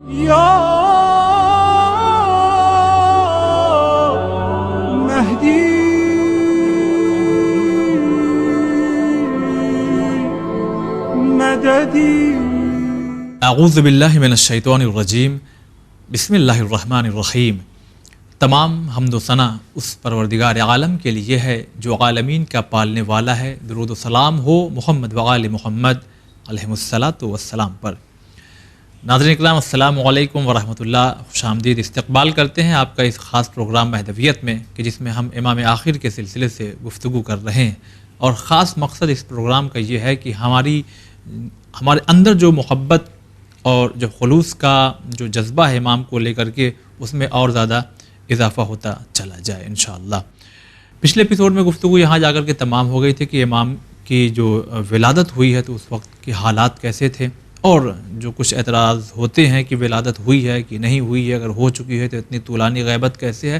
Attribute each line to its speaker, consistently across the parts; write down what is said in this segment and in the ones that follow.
Speaker 1: یا مہدی مددی۔
Speaker 2: اعوذ باللہ من الشیطان الرجیم، بسم اللہ الرحمن الرحیم۔ تمام حمد و ثنا اس پروردگار عالم کے لیے ہے جو عالمین کا پالنے والا ہے۔ درود و سلام ہو محمد وآل محمد علیہ الصلاۃ والسلام پر۔ ناظرین اکرام، السلام علیکم ورحمۃ اللہ، خوش آمدید۔ استقبال کرتے ہیں آپ کا اس خاص پروگرام مہدویت میں کہ جس میں ہم امام آخر کے سلسلے سے گفتگو کر رہے ہیں، اور خاص مقصد اس پروگرام کا یہ ہے کہ ہمارے اندر جو محبت اور جو خلوص کا جو جذبہ ہے امام کو لے کر کے، اس میں اور زیادہ اضافہ ہوتا چلا جائے انشاءاللہ۔ پچھلے ایپیسوڈ میں گفتگو یہاں جا کر کے تمام ہو گئی تھی کہ امام کی جو ولادت ہوئی ہے تو اس وقت کے حالات کیسے تھے، اور جو کچھ اعتراض ہوتے ہیں کہ ولادت ہوئی ہے کہ نہیں ہوئی ہے، اگر ہو چکی ہے تو اتنی طولانی غیبت کیسے ہے،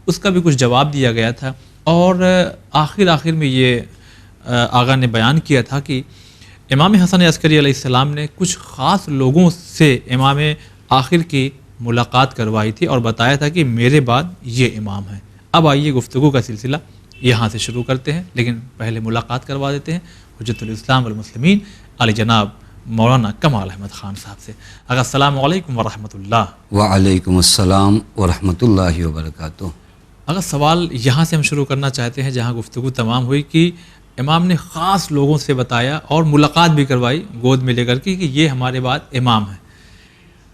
Speaker 2: اس کا بھی کچھ جواب دیا گیا تھا۔ اور آخر میں یہ آغا نے بیان کیا تھا کہ امام حسن عسکری علیہ السلام نے کچھ خاص لوگوں سے امام آخر کی ملاقات کروائی تھی اور بتایا تھا کہ میرے بعد یہ امام ہیں۔ اب آئیے گفتگو کا سلسلہ یہاں سے شروع کرتے ہیں، لیکن پہلے ملاقات کروا دیتے ہیں حجت الاسلام والمسلمین علی جناب مولانا کمال احمد خان صاحب سے۔ اگر السلام علیکم ورحمۃ اللہ۔
Speaker 3: وعلیکم السلام ورحمۃ اللہ وبرکاتہ۔
Speaker 2: اگر سوال یہاں سے ہم شروع کرنا چاہتے ہیں جہاں گفتگو تمام ہوئی کہ امام نے خاص لوگوں سے بتایا اور ملاقات بھی کروائی گود میں لے کر کے کہ یہ ہمارے بعد امام ہیں،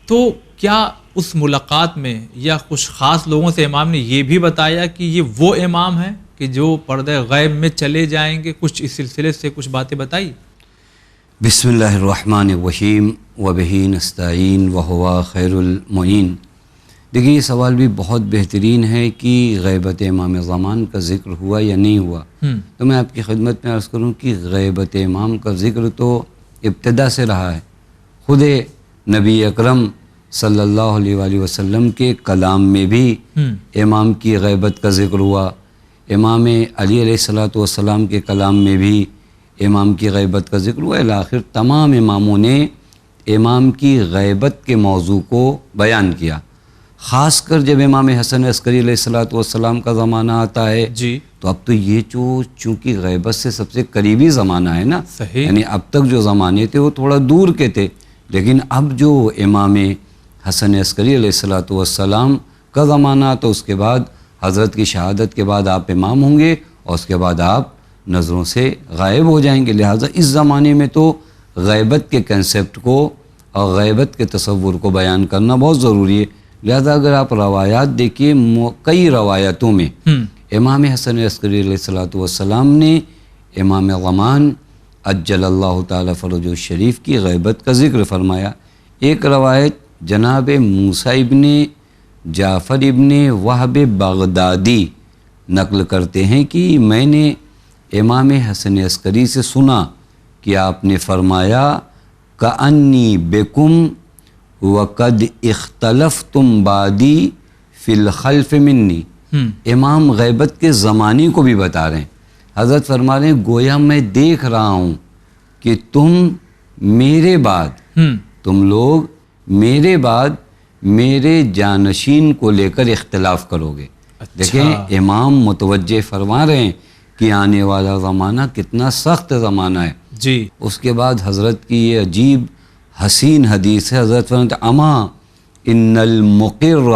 Speaker 2: تو کیا اس ملاقات میں یا کچھ خاص لوگوں سے امام نے یہ بھی بتایا کہ یہ وہ امام ہیں کہ جو پردہ غیب میں چلے جائیں گے؟ کچھ اس سلسلے سے کچھ باتیں بتائی۔
Speaker 3: بسم اللہ الرحمن الرحیم وبہ نستعین وہو خیر المعین۔ دیکھیے، یہ سوال بھی بہت بہترین ہے کہ غیبت امام زمان کا ذکر ہوا یا نہیں ہوا، تو میں آپ کی خدمت میں عرض کروں کہ غیبت امام کا ذکر تو ابتدا سے رہا ہے۔ خود نبی اکرم صلی اللہ علیہ وآلہ وسلم کے کلام میں بھی امام کی غیبت کا ذکر ہوا، امام علی علیہ الصلوۃ والسلام کے کلام میں بھی امام کی غیبت کا ذکر ہوا۔ الآخر تمام اماموں نے امام کی غیبت کے موضوع کو بیان کیا۔ خاص کر جب امام حسن عسکری علیہ الصلوۃ والسلام کا زمانہ آتا ہے تو اب تو یہ چونکہ غیبت سے سب سے قریبی زمانہ ہے نا، یعنی اب تک جو زمانے تھے وہ تھوڑا دور کے تھے، لیکن اب جو امام حسن عسکری علیہ الصلوۃ والسلام کا زمانہ تو اس کے بعد حضرت کی شہادت کے بعد آپ امام ہوں گے اور اس کے بعد آپ نظروں سے غائب ہو جائیں گے۔ لہٰذا اس زمانے میں تو غیبت کے کنسیپٹ کو اور غیبت کے تصور کو بیان کرنا بہت ضروری ہے۔ لہذا اگر آپ روایات دیکھیے، کئی روایتوں میں امام حسن عسکری علیہ الصلوۃ والسلام نے امام زمان عجل اللہ تعالی فرجہ الشریف کی غیبت کا ذکر فرمایا۔ ایک روایت جناب موسیٰ ابن جعفر ابن وہب بغدادی نقل کرتے ہیں کہ میں نے امام حسن عسکری سے سنا کہ آپ نے فرمایا کأنی بکم وقد اختلفتم بعدی فی الخلف منی۔ امام غیبت کے زمانے کو بھی بتا رہے ہیں۔ حضرت فرما رہے ہیں گویا میں دیکھ رہا ہوں کہ تم میرے بعد تم لوگ میرے بعد میرے جانشین کو لے کر اختلاف کرو گے۔ دیکھیں، امام متوجہ فرما رہے ہیں کہ آنے والا زمانہ کتنا سخت زمانہ ہے۔ اس کے بعد حضرت کی یہ عجیب حسین حدیث ہے۔ حضرت فرماتے ہیں اما ان المقر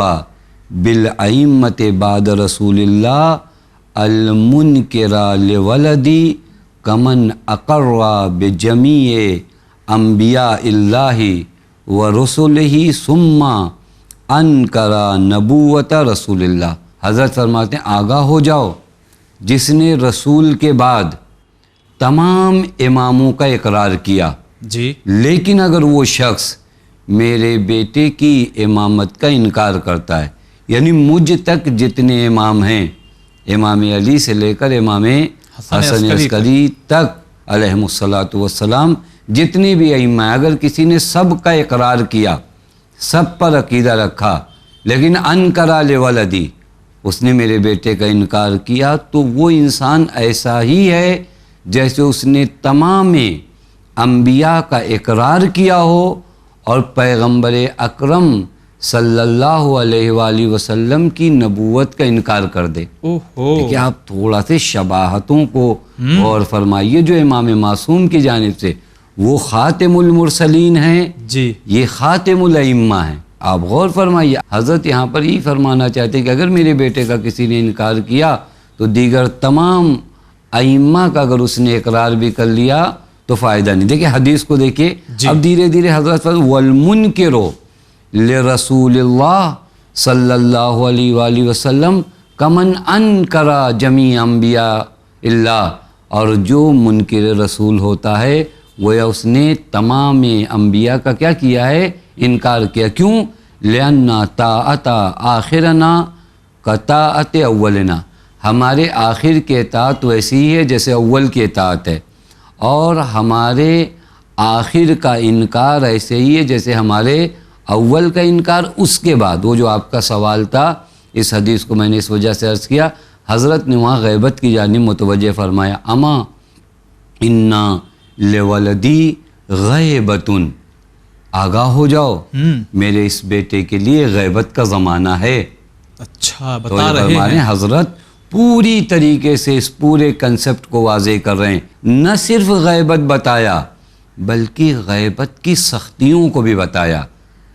Speaker 3: بالائمۃ بعد رسول اللہ المنکر لولدی کمن اقر بجمیع انبیاء اللہ ورسلہ ثم انکر نبوت رسول اللہ۔ حضرت فرماتے ہیں آگاہ ہو جاؤ، جس نے رسول کے بعد تمام اماموں کا اقرار کیا لیکن اگر وہ شخص میرے بیٹے کی امامت کا انکار کرتا ہے، یعنی مجھ تک جتنے امام ہیں، امام علی سے لے کر امام حسن عسکری تک علیہم الصلاۃ والسلام، جتنے بھی ائمہ ہیں، اگر کسی نے سب کا اقرار کیا، سب پر عقیدہ رکھا، لیکن انکر لولدی، اس نے میرے بیٹے کا انکار کیا، تو وہ انسان ایسا ہی ہے جیسے اس نے تمام انبیاء کا اقرار کیا ہو اور پیغمبر اکرم صلی اللہ علیہ وآلہ وسلم کی نبوت کا انکار کر دے. دیکھیے آپ تھوڑا سے شباہتوں کو غور فرمائیے جو امام معصوم کی جانب سے، وہ خاتم المرسلین ہیں
Speaker 2: جی، یہ
Speaker 3: خاتم الائمہ ہیں. آپ غور فرمائیے، حضرت یہاں پر یہ فرمانا چاہتے ہیں کہ اگر میرے بیٹے کا کسی نے انکار کیا تو دیگر تمام ائمہ کا اگر اس نے اقرار بھی کر لیا تو فائدہ نہیں. دیکھیں حدیث کو دیکھیں. اب دھیرے دھیرے حضرت فرماتے والمنکر لرسول اللہ صلی اللہ علیہ وآلہ وسلم کمن انکر جمیع انبیاء اللہ، اور جو منکر رسول ہوتا ہے گویا اس نے تمام انبیاء کا کیا کیا ہے؟ انکار کیا. کیوں؟ لأن طاعت آخرنا کطاعت اولنا، ہمارے آخر کی اطاعت ویسی ہی ہے جیسے اول کی اطاعت ہے، اور ہمارے آخر کا انکار ایسے ہی ہے جیسے ہمارے اول کا انکار. اس کے بعد وہ جو آپ کا سوال تھا، اس حدیث کو میں نے اس وجہ سے عرض کیا، حضرت نے وہاں غیبت کی جانب متوجہ فرمایا، اما انا لولدی غیبتن، آگاہ ہو جاؤ میرے اس بیٹے کے لیے غیبت کا زمانہ ہے.
Speaker 2: اچھا بتا رہے ہیں
Speaker 3: حضرت پوری طریقے سے اس پورے کنسپٹ کو واضح کر رہے ہیں. نہ صرف غیبت بتایا بلکہ غیبت کی سختیوں کو بھی بتایا،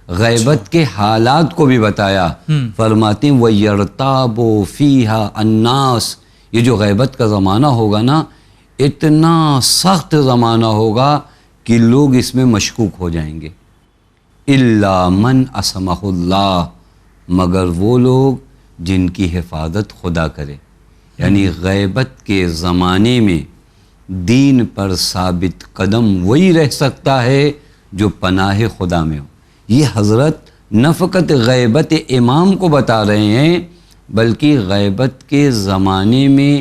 Speaker 3: غیبت کے حالات کو بھی بتایا. فرماتے ہیں وَيَرْتَابُ فِيهَا النَّاسِ، یہ جو غیبت کا زمانہ ہوگا نا، اتنا سخت زمانہ ہوگا کہ لوگ اس میں مشکوک ہو جائیں گے. إِلَّا مَنْ أَسَمَهُ اللَّهُ، مگر وہ لوگ جن کی حفاظت خدا کرے. یعنی غیبت کے زمانے میں دین پر ثابت قدم وہی رہ سکتا ہے جو پناہ خدا میں ہو. یہ حضرت نہ فقط غیبت امام کو بتا رہے ہیں بلکہ غیبت کے زمانے میں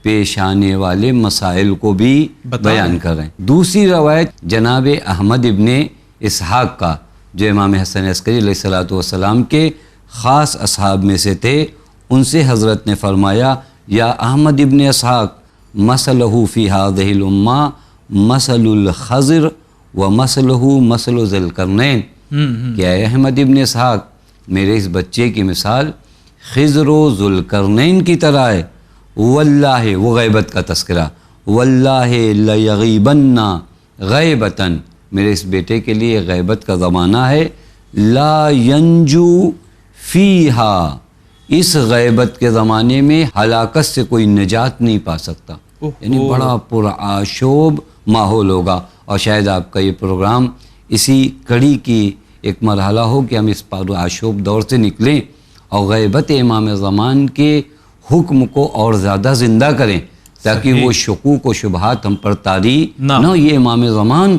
Speaker 3: پیش آنے والے مسائل کو بھی بیان کر رہے ہیں. دوسری روایت جناب احمد ابن اسحاق کا، جو امام حسن عسکری علیہ الصلوۃ والسلام کے خاص اصحاب میں سے تھے، ان سے حضرت نے فرمایا یا احمد ابن اسحاق مثلہ فی ہذہ الامہ مثل الخضر ومثلہ مثل ذی القرنین. کیا ہے احمد ابن اسحاق، میرے اس بچے کی مثال خضر و ذوالقرنین کی طرح ہے. واللہ، وہ غیبت کا تذکرہ، واللہ لیغیبن غیبتاً، میرے اس بیٹے کے لیے غیبت کا زمانہ ہے، لا ینجو فیہا، اس غیبت کے زمانے میں ہلاکت سے کوئی نجات نہیں پا سکتا. یعنی بڑا پرآشوب ماحول ہوگا. اور شاید آپ کا یہ پروگرام اسی کڑی کی ایک مرحلہ ہو کہ ہم اس پرآشوب دور سے نکلیں اور غیبت امام زمان کے حکم کو اور زیادہ زندہ کریں تاکہ وہ شکوک و شبہات ہم پر طاری نہ. یہ امام زمان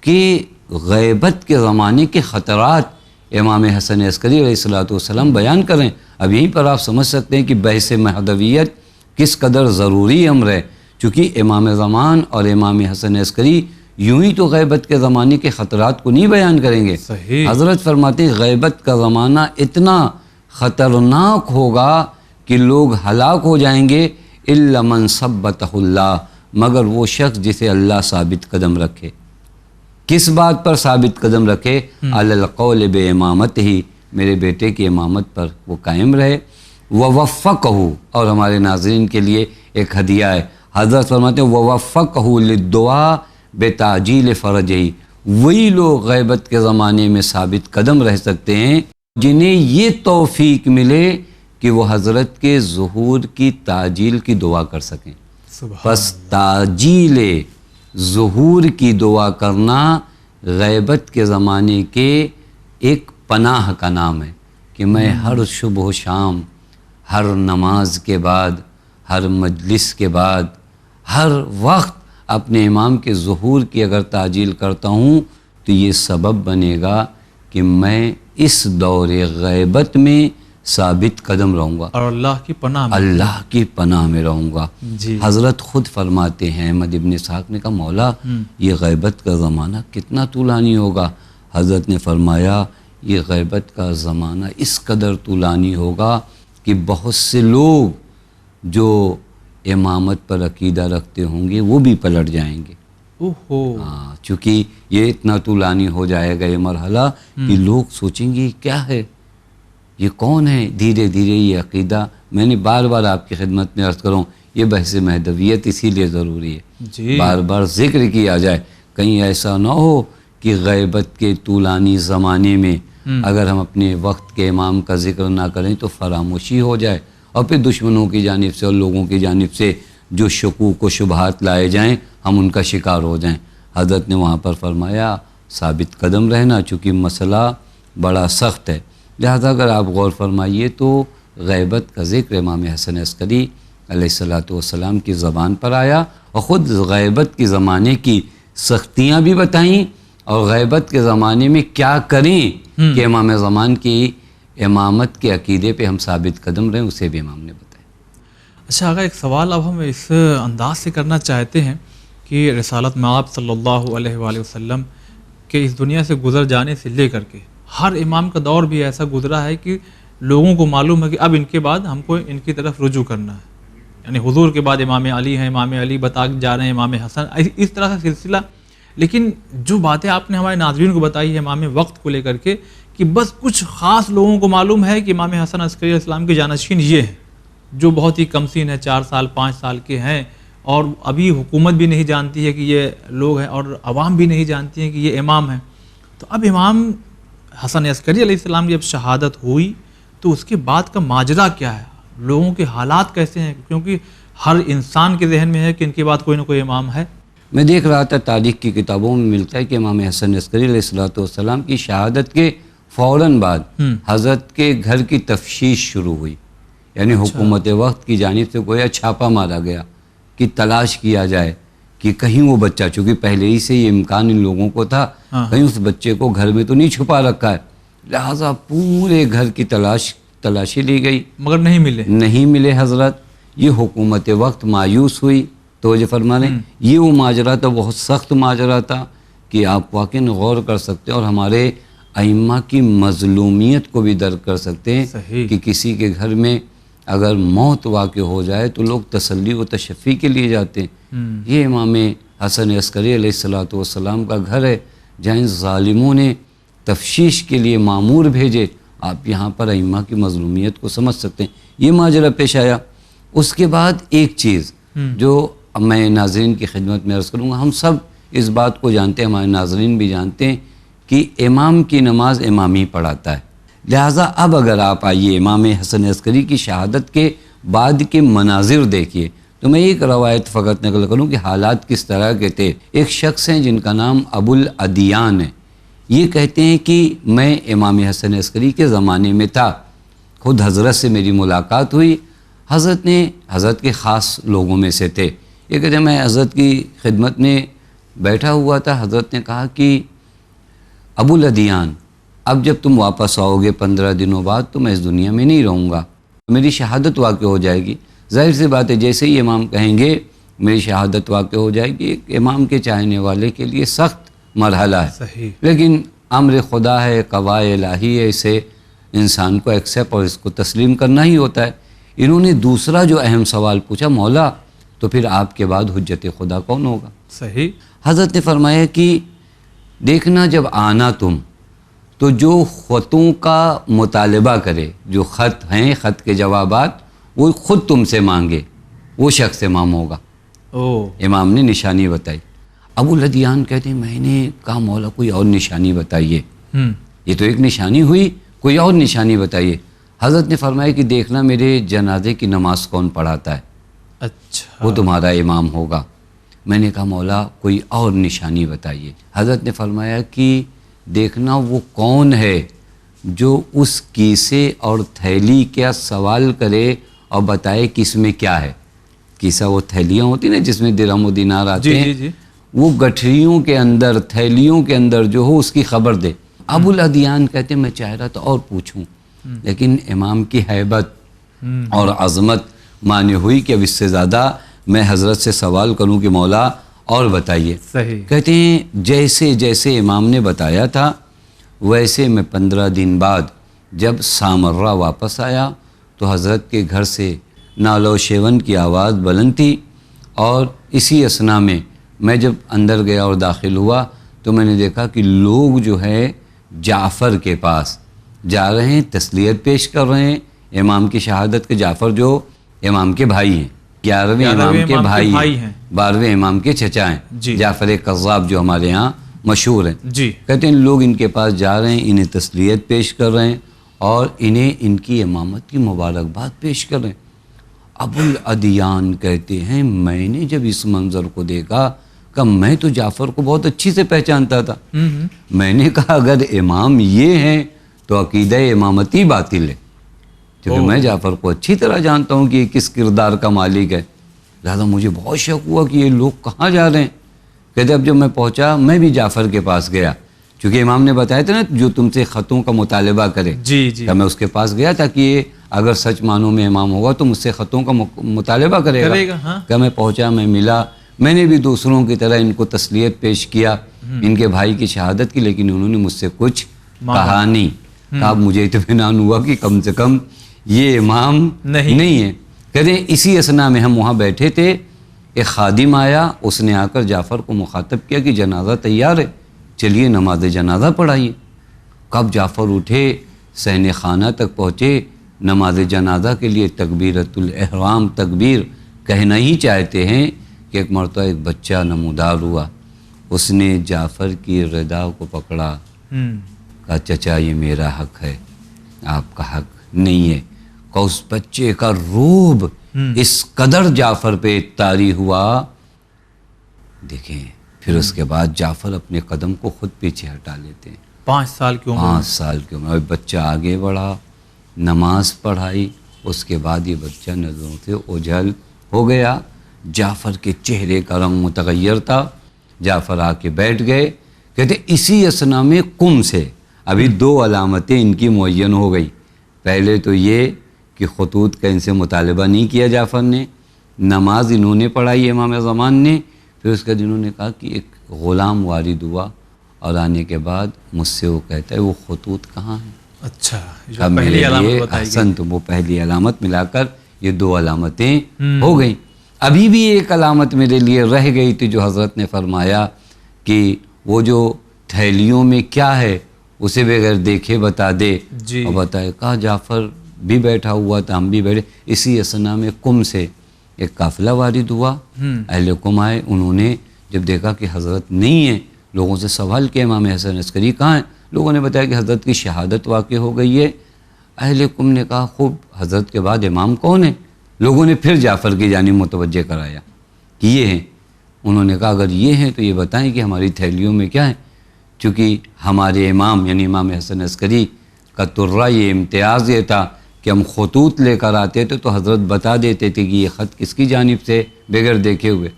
Speaker 3: کے غیبت کے زمانے کے خطرات امام حسن عسکری علیہ الصلوۃ والسلام بیان کریں. اب یہیں پر آپ سمجھ سکتے ہیں کہ بحث مہدویت کس قدر ضروری امر ہے، چونکہ امام زمان اور امام حسن عسکری یوں ہی تو غیبت کے زمانے کے خطرات کو نہیں بیان کریں گے. حضرت فرماتے ہیں غیبت کا زمانہ اتنا خطرناک ہوگا کہ لوگ ہلاک ہو جائیں گے، الا من ثبتہ اللہ، مگر وہ شخص جسے اللہ ثابت قدم رکھے. کس بات پر ثابت قدم رکھے؟ علی القول بامامتہ، میرے بیٹے کی امامت پر وہ قائم رہے. ووفقہ، اور ہمارے ناظرین کے لیے ایک ہدیہ ہے، حضرت فرماتے ہیں ووفقہ للدعاء بتعجیل فرجہ، وہی لوگ غیبت کے زمانے میں ثابت قدم رہ سکتے ہیں جنہیں یہ توفیق ملے کہ وہ حضرت کے ظہور کی تعجیل کی دعا کر سکیں. پس تعجیل ظہور کی دعا کرنا غیبت کے زمانے کے ایک پناہ کا نام ہے کہ میں ہر صبح و شام، ہر نماز کے بعد، ہر مجلس کے بعد، ہر وقت اپنے امام کے ظہور کی اگر تعجیل کرتا ہوں تو یہ سبب بنے گا کہ میں اس دور غیبت میں ثابت قدم رہوں گا
Speaker 2: اور اللہ کی پناہ میں،
Speaker 3: اللہ کی پناہ میں رہوں گا.
Speaker 2: جی.
Speaker 3: حضرت خود فرماتے ہیں، احمد ابن اسحاق نے کہا مولا یہ غیبت کا زمانہ کتنا طولانی ہوگا؟ حضرت نے فرمایا یہ غیبت کا زمانہ اس قدر طولانی ہوگا کہ بہت سے لوگ جو امامت پر عقیدہ رکھتے ہوں گے وہ بھی پلٹ جائیں گے.
Speaker 2: اوہو،
Speaker 3: ہاں، چونکہ یہ اتنا طولانی ہو جائے گا یہ مرحلہ کہ لوگ سوچیں گے کیا ہے، یہ کون ہے. دھیرے دھیرے یہ عقیدہ، میں نے بار بار آپ کی خدمت میں عرض کروں، یہ بحث مہدویت اسی لیے ضروری ہے،
Speaker 2: جی
Speaker 3: بار بار ذکر کیا جائے. کہیں ایسا نہ ہو کہ غیبت کے طولانی زمانے میں اگر ہم اپنے وقت کے امام کا ذکر نہ کریں تو فراموشی ہو جائے، اور پھر دشمنوں کی جانب سے اور لوگوں کی جانب سے جو شکوک و شبہات لائے جائیں ہم ان کا شکار ہو جائیں. حضرت نے وہاں پر فرمایا ثابت قدم رہنا، چونکہ مسئلہ بڑا سخت ہے. لہذا اگر آپ غور فرمائیے تو غیبت کا ذکر امام حسن عسکری علیہ السلام کی زبان پر آیا، اور خود غیبت کے زمانے کی سختیاں بھی بتائیں، اور غیبت کے زمانے میں کیا کریں کہ امام زمان کی امامت کے عقیدے پہ ہم ثابت قدم رہیں، اسے بھی امام نے بتایا.
Speaker 2: اچھا آقا، ایک سوال اب ہم اس انداز سے کرنا چاہتے ہیں کہ رسالت مآب صلی اللہ علیہ وآلہ وسلم کے اس دنیا سے گزر جانے سے لے کر کے ہر امام کا دور بھی ایسا گزرا ہے کہ لوگوں کو معلوم ہے کہ اب ان کے بعد ہم کو ان کی طرف رجوع کرنا ہے. یعنی حضور کے بعد امام علی ہیں، امام علی بتا جا رہے ہیں امام حسن، اس طرح کا سلسلہ. لیکن جو باتیں آپ نے ہمارے ناظرین کو بتائی ہے امام وقت کو لے کر کے، کہ بس کچھ خاص لوگوں کو معلوم ہے کہ امام حسن عسکری علیہ السلام کے جانشین یہ ہیں، جو بہت ہی کم سین ہے، 4 سال 5 سال کے ہیں، اور ابھی حکومت بھی نہیں جانتی ہے کہ یہ لوگ ہیں، اور عوام بھی نہیں جانتی ہیں کہ یہ امام ہیں. تو اب امام حسن عسکری علیہ السلام کی جب شہادت ہوئی تو اس کے بعد کا ماجرا کیا ہے، لوگوں کے حالات کیسے ہیں؟ کیونکہ ہر انسان کے ذہن میں ہے کہ ان کے بعد کوئی نہ کوئی امام ہے.
Speaker 3: میں دیکھ رہا تھا تاریخ کی کتابوں میں ملتا ہے کہ امام حسن عسکری علیہ السلام کی شہادت کے فوراً بعد حضرت کے گھر کی تفتیش شروع ہوئی. یعنی حکومت وقت کی جانب سے گویا چھاپا مارا گیا کہ تلاش کیا جائے کہ کہیں وہ بچہ، چونکہ پہلے ہی سے یہ امکان ان لوگوں کو تھا کہیں اس بچے کو گھر میں تو نہیں چھپا رکھا ہے. لہٰذا پورے گھر کی تلاشی لی گئی،
Speaker 2: مگر نہیں
Speaker 3: ملے حضرت. یہ حکومت وقت مایوس ہوئی. توجہ فرما لیں، یہ وہ ماجرا تھا، بہت سخت ماجرا تھا کہ آپ واقعی غور کر سکتے ہیں اور ہمارے ائمہ کی مظلومیت کو بھی درک کر سکتے ہیں کہ کسی کے گھر میں اگر موت واقع ہو جائے تو لوگ تسلی و تشفی کے لیے جاتے ہیں. یہ امام حسن عسکری علیہ السلام کا گھر ہے جہاں ظالموں نے تفتیش کے لیے مامور بھیجے. آپ یہاں پر ائمہ کی مظلومیت کو سمجھ سکتے ہیں. یہ ماجرا پیش آیا. اس کے بعد ایک چیز جو میں ناظرین کی خدمت میں عرض کروں گا، ہم سب اس بات کو جانتے ہیں، ہمارے ناظرین بھی جانتے ہیں کہ امام کی نماز امام ہی پڑھاتا ہے. لہٰذا اب اگر آپ آئیے امام حسن عسکری کی شہادت کے بعد کے مناظر دیکھیے تو میں ایک روایت فقط نقل کروں کہ حالات کس طرح کے تھے. ایک شخص ہیں جن کا نام ابو الادیان ہے. یہ کہتے ہیں کہ میں امام حسن عسکری کے زمانے میں تھا، خود حضرت سے میری ملاقات ہوئی. حضرت کے خاص لوگوں میں سے تھے. یہ کہتے ہیں میں حضرت کی خدمت میں بیٹھا ہوا تھا. حضرت نے کہا کہ ابو الادیان، اب جب تم واپس آؤ گے 15 دنوں بعد تو میں اس دنیا میں نہیں رہوں گا، میری شہادت واقع ہو جائے گی. ظاہر سی بات ہے جیسے ہی امام کہیں گے میری شہادت واقع ہو جائے گی. ایک امام کے چاہنے والے کے لیے سخت مرحلہ ہے.
Speaker 2: صحیح.
Speaker 3: لیکن امر خدا ہے، قضاء الہی ہے، اسے انسان کو ایکسیپٹ اور اس کو تسلیم کرنا ہی ہوتا ہے. انہوں نے دوسرا جو اہم سوال پوچھا، مولا تو پھر آپ کے بعد حجت خدا کون ہوگا؟
Speaker 2: صحیح.
Speaker 3: حضرت نے فرمایا کہ دیکھنا جب آنا تم تو جو خطوں کا مطالبہ کرے، جو خط ہیں، خط کے جوابات وہ خود تم سے مانگے، وہ شخص امام ہوگا. امام نے نشانی بتائی. ابو الادیان کہتے ہیں میں نے کہا مولا کوئی اور نشانی بتائیے. یہ تو ایک نشانی ہوئی، کوئی اور نشانی بتائیے. حضرت نے فرمایا کہ دیکھنا میرے جنازے کی نماز کون پڑھاتا ہے،
Speaker 2: اچھا
Speaker 3: وہ تمہارا امام ہوگا. میں نے کہا مولا کوئی اور نشانی بتائیے. حضرت نے فرمایا کہ دیکھنا وہ کون ہے جو اس کیسے اور تھیلی کا سوال کرے اور بتائے کہ اس میں کیا ہے. کیسا وہ تھیلیاں ہوتی نا جس میں درہم و دینار آتے ہیں، وہ گٹھریوں کے اندر، تھیلیوں کے اندر جو ہو اس کی خبر دے. ابو الادیان کہتے ہیں میں چاہ رہا تھا اور پوچھوں، لیکن امام کی ہیبت اور عظمت مانے ہوئی کہ اب اس سے زیادہ میں حضرت سے سوال کروں کہ مولا اور بتائیے.
Speaker 2: صحیح.
Speaker 3: کہتے ہیں جیسے جیسے امام نے بتایا تھا ویسے میں 15 دن بعد جب سامرہ واپس آیا تو حضرت کے گھر سے نالو شیون کی آواز بلند تھی، اور اسی اثنا میں میں جب اندر گیا اور داخل ہوا تو میں نے دیکھا کہ لوگ جو ہے جعفر کے پاس جا رہے ہیں، تسلیت پیش کر رہے ہیں امام کی شہادت کے۔ جعفر جو امام کے بھائی ہیں، 11ویں امام کے بھائی ہیں، 12ویں امام کے چچا ہیں، جعفر قذاب جو ہمارے ہاں مشہور ہیں۔ کہتے ہیں لوگ ان کے پاس جا رہے ہیں، انہیں تسلیت پیش کر رہے ہیں اور انہیں ان کی امامت کی مبارکباد پیش کر رہے ہیں۔ ابو الادیان کہتے ہیں میں نے جب اس منظر کو دیکھا کہ میں تو جعفر کو بہت اچھی سے پہچانتا تھا، میں نے کہا اگر امام یہ ہیں تو عقیدہ امامتی باطل ہے، کیونکہ میں جعفر کو اچھی طرح جانتا ہوں کہ یہ کس کردار کا مالک ہے۔ لہٰذا مجھے بہت شک ہوا کہ یہ لوگ کہاں جا رہے ہیں۔ کہتے اب جب میں پہنچا میں بھی جعفر کے پاس گیا، چونکہ امام نے بتایا تھا نا جو تم سے خطوں کا مطالبہ کرے، کہ میں اس کے پاس گیا تاکہ یہ اگر سچ معنوں میں امام ہوگا تو مجھ سے خطوں کا مطالبہ کرے گا۔ کہ میں پہنچا، میں ملا، میں نے بھی دوسروں کی طرح ان کو تسلیت پیش کیا، ان کے بھائی کی شہادت کی، لیکن انہوں نے مجھ سے کچھ کہا نہیں۔ کہا مجھے اطمینان ہوا کہ کم سے کم یہ امام نہیں ہے۔ کہتے ہیں اسی اثنا میں ہم وہاں بیٹھے تھے، ایک خادم آیا، اس نے آ کر جعفر کو مخاطب کیا کہ جنازہ تیار ہے، چلیے نماز جنازہ پڑھائیے۔ کب جعفر اٹھے، صحن خانہ تک پہنچے، نماز جنازہ کے لیے تکبیرۃ الاحرام تکبیر کہنا ہی چاہتے ہیں کہ ایک مرتبہ ایک بچہ نمودار ہوا، اس نے جعفر کی ردا کو پکڑا، کہا چچا یہ میرا حق ہے، آپ کا حق نہیں ہے۔ کہ اس بچے کا روب اس قدر جعفر پہ طاری ہوا، دیکھیں پھر اس کے بعد جعفر اپنے قدم کو خود پیچھے ہٹا لیتے ہیں۔
Speaker 2: 5 سال کی عمر،
Speaker 3: 5 سال کی عمر، بچہ آگے بڑھا، نماز پڑھائی، اس کے بعد یہ بچہ نظروں سے اوجھل ہو گیا۔ جعفر کے چہرے کا رنگ متغیر تھا، جعفر آ کے بیٹھ گئے۔ کہتے اسی اثنا میں قم سے ابھی 2 علامتیں ان کی معین ہو گئی۔ پہلے تو یہ کہ خطوط کا ان سے مطالبہ نہیں کیا جعفر نے، نماز انہوں نے پڑھائی امام زمان نے، پھر اس کے بعد انہوں نے کہا کہ ایک غلام وارد ہوا اور آنے کے بعد مجھ سے وہ کہتا ہے وہ خطوط کہاں ہیں؟
Speaker 2: اچھا
Speaker 3: اب میرے لیے احسن تو وہ پہلی علامت ملا کر یہ 2 علامتیں ہو گئیں۔ ابھی بھی ایک علامت میرے لیے رہ گئی تھی جو حضرت نے فرمایا کہ وہ جو تھیلیوں میں کیا ہے اسے بغیر دیکھے بتا دے، اور بتائے۔ کہا جعفر بھی بیٹھا ہوا تھا، ہم بھی بیٹھے، اسی اثنا میں قم سے ایک قافلہ وارد ہوا، اہل قم آئے، انہوں نے جب دیکھا کہ حضرت نہیں ہیں، لوگوں سے سوال کیا امام حسن عسکری کہاں ہیں؟ لوگوں نے بتایا کہ حضرت کی شہادت واقع ہو گئی ہے۔ اہل قم نے کہا خوب، حضرت کے بعد امام کون ہے؟ لوگوں نے پھر جعفر کی جانب متوجہ کرایا کہ یہ ہیں۔ انہوں نے کہا اگر یہ ہیں تو یہ بتائیں کہ ہماری تھیلیوں میں کیا ہے، چونکہ ہمارے امام یعنی امام حسن عسکری کا ترہ یہ امتیاز یہ تھا کہ ہم خطوط لے کر آتے تھے تو حضرت بتا دیتے تھے کہ یہ خط کس کی جانب سے بغیر دیکھے ہوئے،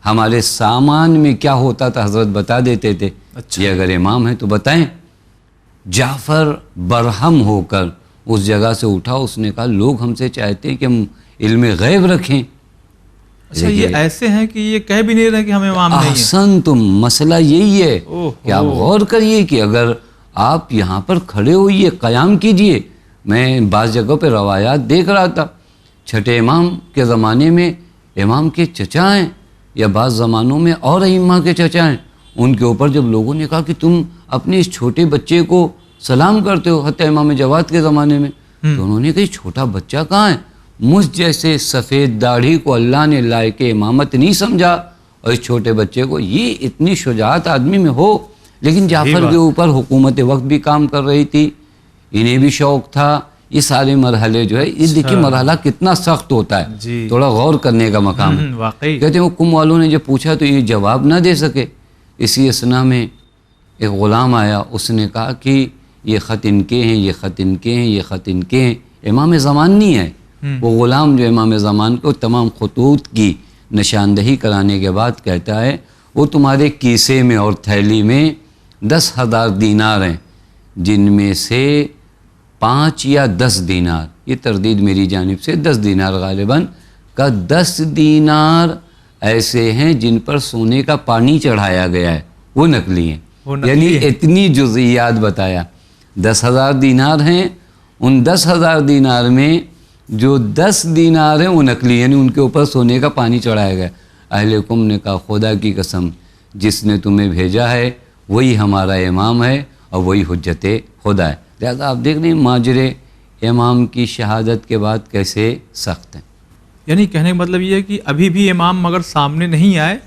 Speaker 3: ہمارے سامان میں کیا ہوتا تھا حضرت بتا دیتے تھے۔ یہ اگر امام ہیں تو بتائیں۔ جعفر برہم ہو کر اس جگہ سے اٹھا، اس نے کہا لوگ ہم سے چاہتے ہیں کہ ہم علم غیب رکھیں۔
Speaker 2: اچھا یہ ایسے ہیں کہ یہ کہہ بھی نہیں رہے کہ ہم امام نہیں ہیں۔
Speaker 3: احسن، تو مسئلہ یہی ہے کہ آپ غور کریے کہ اگر آپ یہاں پر کھڑے ہوئیے، قیام کیجئے۔ میں بعض جگہوں پہ روایات دیکھ رہا تھا، چھٹے امام کے زمانے میں امام کے چچا ہیں یا بعض زمانوں میں اور ائمہ کے چچا ہیں، ان کے اوپر جب لوگوں نے کہا کہ تم اپنے اس چھوٹے بچے کو سلام کرتے ہو، حتیٰ امام جواد کے زمانے میں، تو انہوں نے کہا یہ چھوٹا بچہ کہاں ہے؟ مجھ جیسے سفید داڑھی کو اللہ نے لائق امامت نہیں سمجھا، اور اس چھوٹے بچے کو، یہ اتنی شجاعت آدمی میں ہو۔ لیکن جعفر کے اوپر حکومت وقت بھی کام کر رہی تھی، انہیں بھی شوق تھا، یہ سارے مرحلے جو ہے، یہ دیکھیے مرحلہ کتنا سخت ہوتا ہے، تھوڑا غور کرنے کا مقام ہے۔ کہتے ہیں وہ قم والوں نے جب پوچھا تو یہ جواب نہ دے سکے۔ اسی اثنا میں ایک غلام آیا، اس نے کہا کہ یہ خط ان کے ہیں، یہ خط ان کے ہیں، یہ خط ان کے ہیں۔ امام زمان نہیں ہے وہ غلام، جو امام زمان کو تمام خطوط کی نشاندہی کرانے کے بعد کہتا ہے وہ تمہارے کیسے میں اور تھیلی میں 10,000 دینار ہیں، جن میں سے 5 یا 10 دینار، یہ تردید میری جانب سے، 10 دینار غالباً کا 10 دینار ایسے ہیں جن پر سونے کا پانی چڑھایا گیا ہے، وہ نقلی ہیں۔ یعنی اتنی جزئیات بتایا۔ 10,000 دینار ہیں، ان 10,000 دینار میں جو 10 دینار ہیں وہ نقلی، یعنی ان کے اوپر سونے کا پانی چڑھایا گیا۔ اہل قم نے کہا خدا کی قسم جس نے تمہیں بھیجا ہے وہی ہمارا امام ہے اور وہی حجت خدا ہے. لہٰذا آپ دیکھ رہے ہیں ماجر امام کی شہادت کے بعد کیسے سخت ہیں.
Speaker 2: یعنی کہنے کا مطلب یہ ہے کہ ابھی بھی امام مگر سامنے نہیں آئے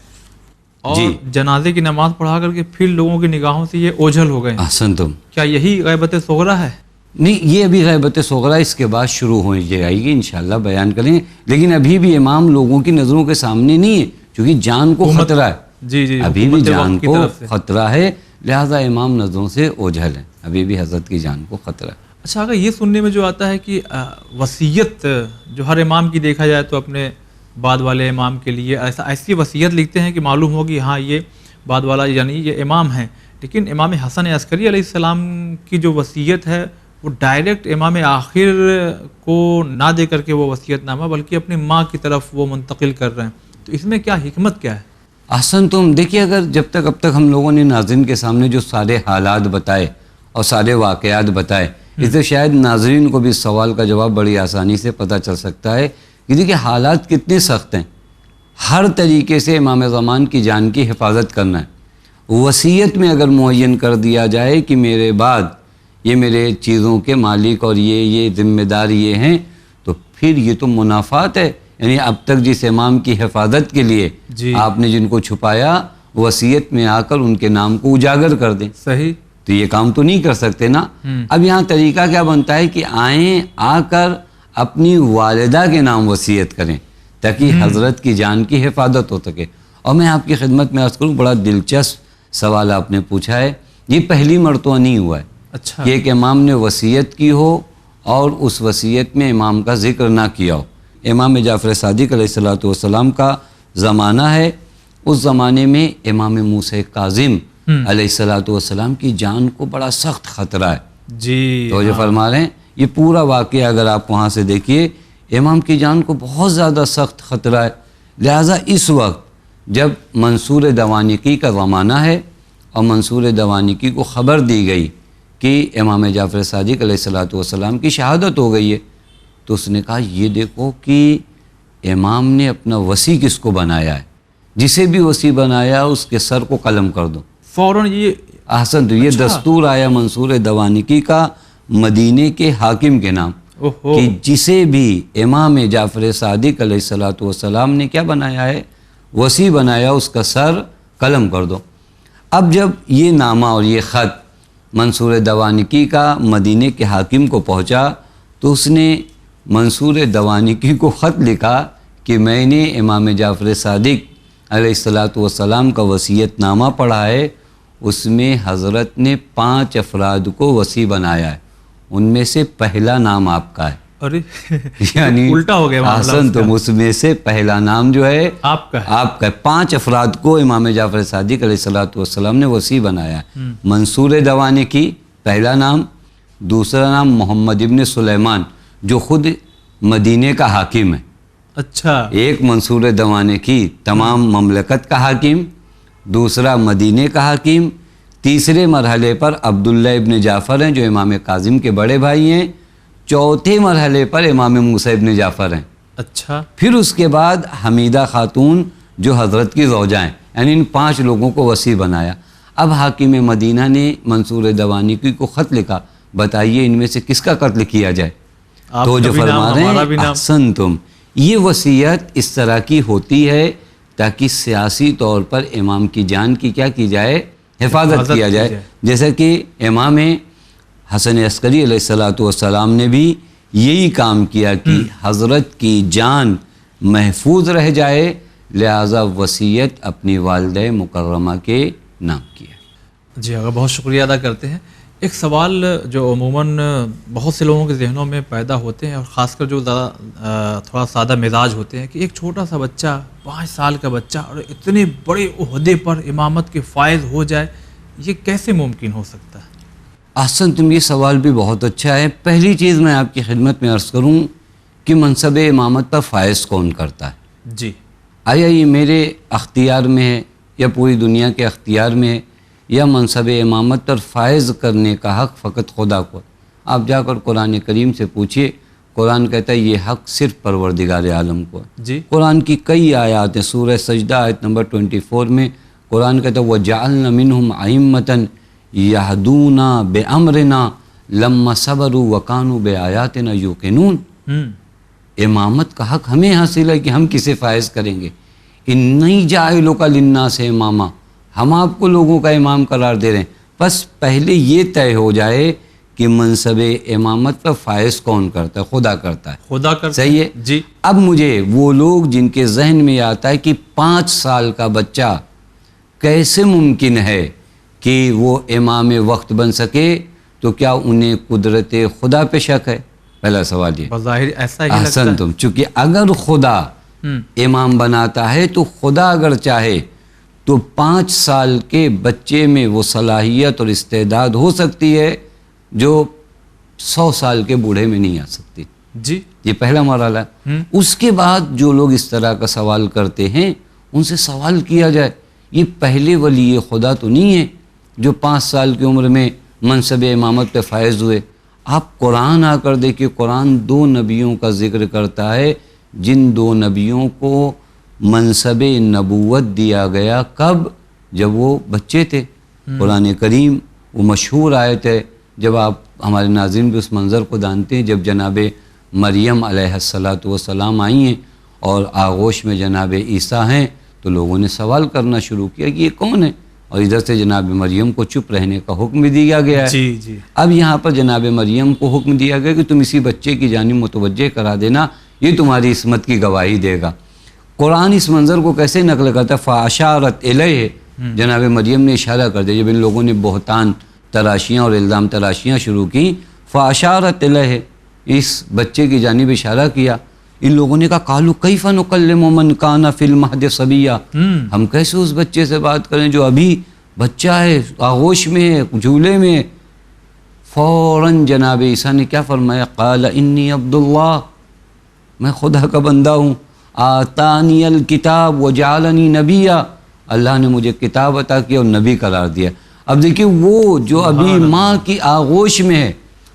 Speaker 2: اور جنازے کی نماز پڑھا کر کے پھر لوگوں کی نگاہوں سے یہ اوجھل ہو گئے.
Speaker 3: احسن تم.
Speaker 2: کیا یہی غیبت صغریٰ ہے؟
Speaker 3: نہیں، یہ ابھی غیبت صغریٰ اس کے بعد شروع ہو جائے گی انشاءاللہ، بیان کریں گے. لیکن ابھی بھی امام لوگوں کی نظروں کے سامنے نہیں ہے کیونکہ جان کو خطرہ ہے.
Speaker 2: جی
Speaker 3: ابھی بھی جان کو خطرہ ہے، لہذا امام نظروں سے اوجھل ہے، ابھی بھی حضرت کی جان کو خطرہ ہے.
Speaker 2: اچھا، اگر یہ سننے میں جو آتا ہے کہ وصیت جو ہر امام کی دیکھا جائے تو اپنے بعد والے امام کے لیے ایسی وصیت لکھتے ہیں کہ معلوم ہوگی ہاں یہ بعد والا یعنی یہ امام ہیں، لیکن امام حسن عسکری علیہ السلام کی جو وصیت ہے وہ ڈائریکٹ امام آخر کو نہ دے کر کے وہ وصیت نامہ بلکہ اپنی ماں کی طرف وہ منتقل کر رہے ہیں، تو اس میں کیا حکمت کیا ہے؟
Speaker 3: احسن تم. دیکھیے اگر اب تک ہم لوگوں نے ناظرین کے سامنے جو سارے حالات بتائے اور سارے واقعات بتائے، اس سے شاید ناظرین کو بھی اس سوال کا جواب بڑی آسانی سے پتہ چل سکتا ہے کہ دیکھیے حالات کتنے سخت ہیں. ہر طریقے سے امام زمان کی جان کی حفاظت کرنا ہے. وصیت میں اگر معین کر دیا جائے کہ میرے بعد یہ میرے چیزوں کے مالک اور یہ ذمہ دار یہ ہیں، تو پھر یہ تو منافات ہے. یعنی اب تک جس امام کی حفاظت کے لیے آپ نے جن کو چھپایا، وصیت میں آ کر ان کے نام کو اجاگر کر دیں.
Speaker 2: صحیح.
Speaker 3: تو یہ کام تو نہیں کر سکتے نا. اب یہاں طریقہ کیا بنتا ہے کہ آ کر اپنی والدہ کے نام وصیت کریں تاکہ حضرت کی جان کی حفاظت ہو سکے. اور میں آپ کی خدمت میں عرض کروں، بڑا دلچسپ سوال آپ نے پوچھا ہے. یہ پہلی مرتبہ نہیں ہوا ہے
Speaker 2: اچھا
Speaker 3: کہ ایک امام نے وصیت کی ہو اور اس وصیت میں امام کا ذکر نہ کیا ہو. امام جعفر صادق علیہ السلام کا زمانہ ہے. اس زمانے میں امام موسیٰ کاظم علیہ السلام کی جان کو بڑا سخت خطرہ ہے.
Speaker 2: جی
Speaker 3: تو جو فرما رہے ہیں یہ پورا واقعہ اگر آپ وہاں سے دیکھیے، امام کی جان کو بہت زیادہ سخت خطرہ ہے. لہٰذا اس وقت جب منصور دوانقی کا زمانہ ہے اور منصور دوانقی کو خبر دی گئی کہ امام جعفر صادق علیہ السلام کی شہادت ہو گئی ہے، تو اس نے کہا یہ دیکھو کہ امام نے اپنا وصی کس کو بنایا ہے، جسے بھی وصی بنایا اس کے سر کو قلم کر دو
Speaker 2: فوراً. یہ
Speaker 3: احسن تو یہ دستور آیا منصور دوانقی کا مدینے کے حاکم کے نام کہ جسے بھی امام جعفر صادق علیہ السلام نے کیا بنایا ہے، وصی بنایا، اس کا سر قلم کر دو. اب جب یہ نامہ اور یہ خط منصور دوانقی کا مدینے کے حاکم کو پہنچا تو اس نے منصور دوانقی کو خط لکھا کہ میں نے امام جعفر صادق علیہ السلام کا وصیت نامہ پڑھا ہے، اس میں حضرت نے 5 افراد کو وصی بنایا ہے، ان میں سے پہلا نام آپ کا ہے.
Speaker 2: ارے
Speaker 3: یعنی
Speaker 2: الٹا ہو گیا.
Speaker 3: حسن تم اس میں سے پہلا نام جو ہے
Speaker 2: آپ کا
Speaker 3: ہے. 5 افراد کو امام جعفر صادق علیہ السلام نے وصی بنایا ہے. منصور دوانقی پہلا نام، دوسرا نام محمد ابن سلیمان جو خود مدینے کا حاکم ہے.
Speaker 2: اچھا.
Speaker 3: ایک منصور دوانقی تمام مملکت کا حاکم، دوسرا مدینے کا حاکم، تیسرے مرحلے پر عبداللہ ابن جعفر ہیں جو امام کاظم کے بڑے بھائی ہیں، چوتھے مرحلے پر امام موسیٰ ابن جعفر ہیں.
Speaker 2: اچھا.
Speaker 3: پھر اس کے بعد حمیدہ خاتون جو حضرت کی زوجہ ہیں. یعنی ان 5 لوگوں کو وصی بنایا. اب حاکم مدینہ نے منصور دوانقی کو خط لکھا، بتائیے ان میں سے کس کا قتل کیا جائے. تو جو فرما رہے ہیں احسن تم، یہ وصیت اس طرح کی ہوتی ہے تاکہ سیاسی طور پر امام کی جان کی کیا کی جائے، حفاظت کیا جائے. جیسا کہ امام حسن عسکری علیہ السلام نے بھی یہی کام کیا کہ حضرت کی جان محفوظ رہ جائے، لہذا وصیت اپنی والدہ مکرمہ کے نام کیا.
Speaker 2: جی اگر بہت شکریہ ادا کرتے ہیں. ایک سوال جو عموماً بہت سے لوگوں کے ذہنوں میں پیدا ہوتے ہیں اور خاص کر جو تھوڑا سادہ مزاج ہوتے ہیں کہ ایک چھوٹا سا بچہ 5 سال کا بچہ اور اتنے بڑے عہدے پر امامت کے فائز ہو جائے، یہ کیسے ممکن ہو سکتا ہے؟
Speaker 3: احسن تم، یہ سوال بھی بہت اچھا ہے. پہلی چیز میں آپ کی خدمت میں عرض کروں کہ منصب امامت پر فائز کون کرتا ہے؟
Speaker 2: جی
Speaker 3: آیا یہ میرے اختیار میں ہے یا پوری دنیا کے اختیار میں ہے، یا منصب امامت پر فائز کرنے کا حق فقط خدا کو؟ آپ جا کر قرآن کریم سے پوچھیے. قرآن کہتا ہے یہ حق صرف پروردگار عالم کو ہے۔
Speaker 2: جی
Speaker 3: قرآن کی کئی آیات ہیں، سورہ سجدہ آیت نمبر 24 میں قرآن کہتا ہے وَجَعَلْنَا مِنْهُمْ أَئِمَّةً يَهْدُونَ بِأَمْرِنَا لَمَّا صَبَرُوا وَكَانُوا بِآيَاتِنَا يُوقِنُونَ۔ امامت کا حق ہمیں حاصل ہے کہ ہم کسے فائز کریں گے۔ اِنِّی جَاعِلُکَ لِلنَّاسِ اماما، ہم آپ کو لوگوں کا امام قرار دے رہے ہیں، بس پہلے یہ طے ہو جائے کہ منصب امامت پر فائز کون کرتا ہے؟ خدا کرتا ہے،
Speaker 2: خدا کرتا
Speaker 3: صحیح ہے
Speaker 2: جی۔
Speaker 3: اب مجھے وہ لوگ جن کے ذہن میں آتا ہے کہ 5 سال کا بچہ کیسے ممکن ہے کہ وہ امام وقت بن سکے، تو کیا انہیں قدرت خدا پہ شک ہے؟ پہلا سوال یہ۔
Speaker 2: بظاہر ایسا ہی لگتا
Speaker 3: احسن
Speaker 2: ہے۔
Speaker 3: تم، چونکہ اگر خدا امام بناتا ہے تو خدا اگر چاہے تو 5 سال کے بچے میں وہ صلاحیت اور استعداد ہو سکتی ہے جو 100 سال کے بوڑھے میں نہیں آ سکتی۔
Speaker 2: جی
Speaker 3: یہ پہلا مرحلہ ہے۔ اس کے بعد جو لوگ اس طرح کا سوال کرتے ہیں ان سے سوال کیا جائے، یہ پہلے ولی خدا تو نہیں ہے جو 5 سال کی عمر میں منصب امامت پہ فائز ہوئے۔ آپ قرآن آ کر دیکھیں، قرآن 2 نبیوں کا ذکر کرتا ہے جن 2 نبیوں کو منصب نبوت دیا گیا، کب؟ جب وہ بچے تھے۔ قرآن کریم وہ مشہور آیت ہے، جب آپ ہمارے ناظرین بھی اس منظر کو جانتے ہیں، جب جناب مریم علیہ السلام آئی ہیں اور آغوش میں جناب عیسیٰ ہیں، تو لوگوں نے سوال کرنا شروع کیا کہ یہ کون ہے، اور ادھر سے جناب مریم کو چپ رہنے کا حکم بھی دیا گیا ہے۔
Speaker 2: جی جی۔
Speaker 3: اب یہاں پر جناب مریم کو حکم دیا گیا کہ تم اسی بچے کی جانب متوجہ کرا دینا، یہ تمہاری عصمت کی گواہی دے گا۔ قرآن اس منظر کو کیسے نقل کرتا ہے؟ فَأَشَارَتْ إِلَيْهِ، جناب مریم نے اشارہ کر دیا۔ جب ان لوگوں نے بہتان تراشیاں اور الزام تراشیاں شروع کی، فَأَشَارَتْ إِلَيْهِ، اس بچے کی جانب اشارہ کیا۔ ان لوگوں نے کہا قَالُوا كَيْفَ نُكَلِّمُ مَنْ كَانَ فِي الْمَهْدِ صَبِيًّا، ہم کیسے اس بچے سے بات کریں جو ابھی بچہ ہے، آغوش میں ہے، جھولے میں۔ فوراً جناب عیسیٰ نے کیا فرمایا؟ قال انی عبد اللہ، میں خدا کا بندہ ہوں، آتانی الکتاب وجعلنی نبیا، اللہ نے مجھے کتاب عطا کیا اور نبی قرار دیا۔ اب دیکھیے وہ جو ابھی ماں کی آغوش میں ہے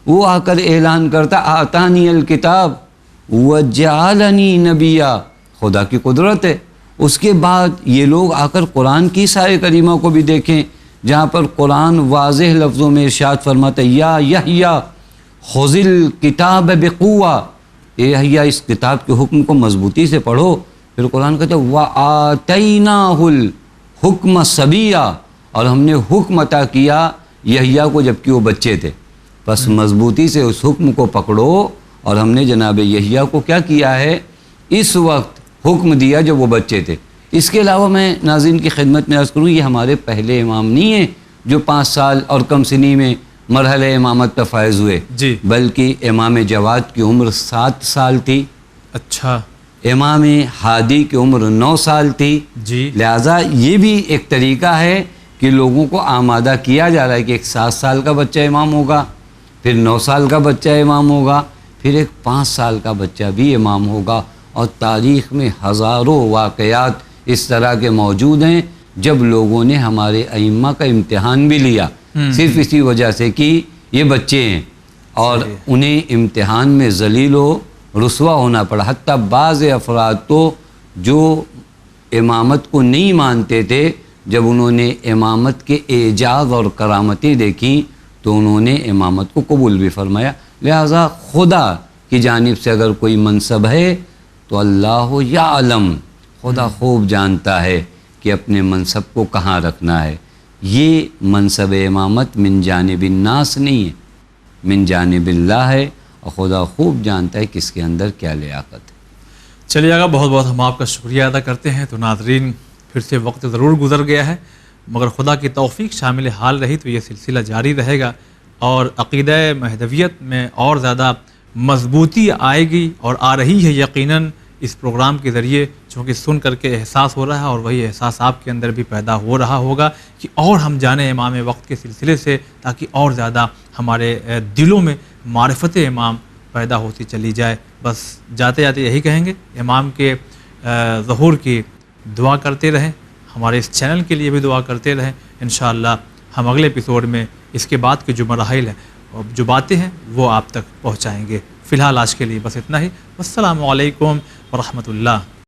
Speaker 3: وہ آ کر اعلان کرتا آتانی الکتاب وجعلنی نبیا، خدا کی قدرت ہے۔ اس کے بعد یہ لوگ آ کر قرآن کی سائے کریمہ کو بھی دیکھیں، جہاں پر قرآن واضح لفظوں میں ارشاد فرماتا ہے یا یحییٰ خذ الکتاب بقوہ، اے یحییٰ اس کتاب کے حکم کو مضبوطی سے پڑھو۔ پھر قرآن کہتا ہے وَآتَيْنَاهُ الْحُكْمَ صَبِيًّا، اور ہم نے حکم عطا کیا یحییٰ کو جبکہ وہ بچے تھے، بس مضبوطی سے اس حکم کو پکڑو۔ اور ہم نے جناب یحییٰ کو کیا کیا ہے؟ اس وقت حکم دیا جب وہ بچے تھے۔ اس کے علاوہ میں ناظرین کی خدمت میں عرض کروں، یہ ہمارے پہلے امام نہیں ہیں جو 5 سال اور کم سنی میں مرحلہ امامت پر فائز ہوئے،
Speaker 2: جی،
Speaker 3: بلکہ امام جواد کی عمر 7 سال تھی،
Speaker 2: اچھا،
Speaker 3: امام ہادی کی عمر 9 سال تھی۔
Speaker 2: جی،
Speaker 3: لہٰذا یہ بھی ایک طریقہ ہے کہ لوگوں کو آمادہ کیا جا رہا ہے کہ ایک 7 سال کا بچہ امام ہوگا، پھر 9 سال کا بچہ امام ہوگا، پھر ایک 5 سال کا بچہ بھی امام ہوگا۔ اور تاریخ میں ہزاروں واقعات اس طرح کے موجود ہیں جب لوگوں نے ہمارے ائمہ کا امتحان بھی لیا، صرف اسی وجہ سے کہ یہ بچے ہیں اور انہیں امتحان میں ذلیل و رسوا ہونا پڑا۔ حتیٰ بعض افراد تو جو امامت کو نہیں مانتے تھے، جب انہوں نے امامت کے اعجاز اور کرامتیں دیکھیں تو انہوں نے امامت کو قبول بھی فرمایا۔ لہٰذا خدا کی جانب سے اگر کوئی منصب ہے تو اللہ یعلم، خدا خوب جانتا ہے کہ اپنے منصب کو کہاں رکھنا ہے۔ یہ منصب امامت من جانب الناس نہیں ہے، من جانب اللہ ہے، اور خدا خوب جانتا ہے کس کے اندر کیا لیاقت ہے۔
Speaker 2: چلیے آقا، بہت بہت ہم آپ کا شکریہ ادا کرتے ہیں۔ تو ناظرین، پھر سے وقت ضرور گزر گیا ہے، مگر خدا کی توفیق شامل حال رہی تو یہ سلسلہ جاری رہے گا اور عقیدہ مہدویت میں اور زیادہ مضبوطی آئے گی، اور آ رہی ہے یقیناً اس پروگرام کے ذریعے، چونکہ سن کر کے احساس ہو رہا ہے اور وہی احساس آپ کے اندر بھی پیدا ہو رہا ہوگا کہ اور ہم جانیں امام وقت کے سلسلے سے، تاکہ اور زیادہ ہمارے دلوں میں معرفت امام پیدا ہوتی چلی جائے۔ بس جاتے جاتے یہی کہیں گے، امام کے ظہور کی دعا کرتے رہیں، ہمارے اس چینل کے لیے بھی دعا کرتے رہیں۔ انشاءاللہ ہم اگلے ایپیسوڈ میں اس کے بعد کے جو مراحل ہیں، جو باتیں ہیں، وہ آپ تک پہنچائیں گے۔ فی الحال آج کے لیے بس اتنا ہی. والسلام علیکم ورحمۃ اللہ.